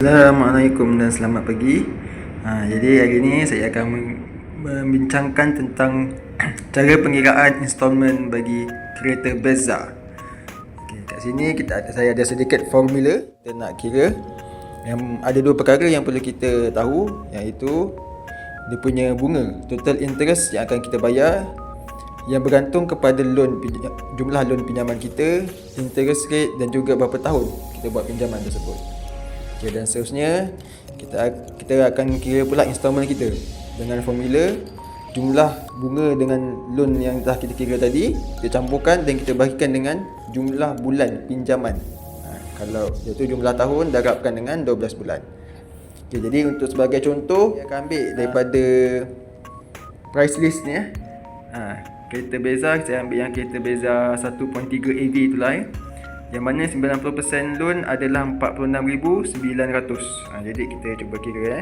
Assalamualaikum dan selamat pagi. Jadi hari ini saya akan membincangkan tentang cara pengiraan installment bagi kereta Brezza. Kat sini saya ada sedikit formula kita nak kira. Yang ada dua perkara yang perlu kita tahu, iaitu dia punya bunga, total interest yang akan kita bayar, yang bergantung kepada jumlah loan pinjaman kita, interest rate dan juga berapa tahun kita buat pinjaman tersebut. Dan seterusnya kita akan kira pula installment kita dengan formula jumlah bunga dengan loan yang telah kita kira tadi, kita campurkan dan kita bagikan dengan jumlah bulan pinjaman. Kalau iaitu jumlah tahun darabkan dengan 12 bulan. Jadi untuk sebagai contoh, saya akan ambil daripada price list ni. Kereta Brezza, saya ambil yang kereta Brezza 1.3 AV itulah, yang mana 90% loan adalah 46,900. Jadi kita cuba kira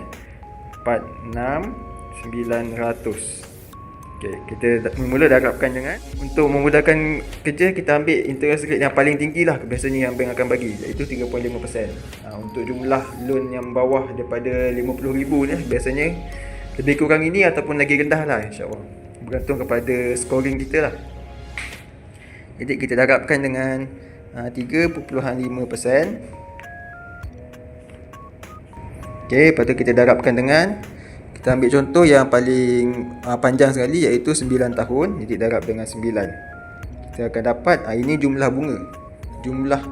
46,900. Kita mula darabkan dengan, untuk memudahkan kerja, kita ambil interest rate yang paling tinggi lah biasanya yang bank akan bagi, iaitu 3.5%. Untuk jumlah loan yang bawah daripada 50,000 ni biasanya lebih kurang ini ataupun lagi rendah lah, insyaAllah, bergantung kepada scoring kita lah. Jadi kita darabkan dengan 3.5%. Lepas tu kita darabkan dengan, kita ambil contoh yang paling panjang sekali, iaitu 9 tahun. Jadi darab dengan 9, kita akan dapat ini jumlah bunga, jumlah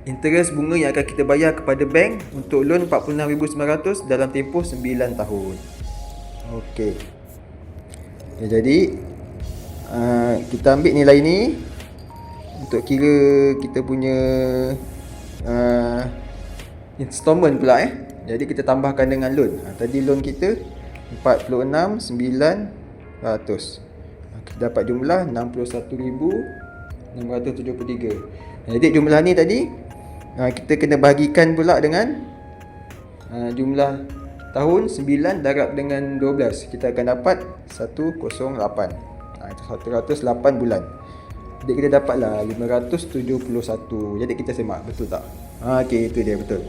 interest bunga yang akan kita bayar kepada bank untuk loan 46,900 dalam tempoh 9 tahun. Jadi kita ambil nilai ni untuk kira kita punya installment pula. Jadi kita tambahkan dengan loan. Tadi loan kita 46,900. Kita dapat jumlah 61,673. Jadi jumlah ni tadi kita kena bahagikan pula dengan jumlah tahun 9 darab dengan 12. Kita akan dapat 108. 108 bulan. Jadi kita dapatlah 571. Jadi kita semak, betul tak? Itu dia, betul.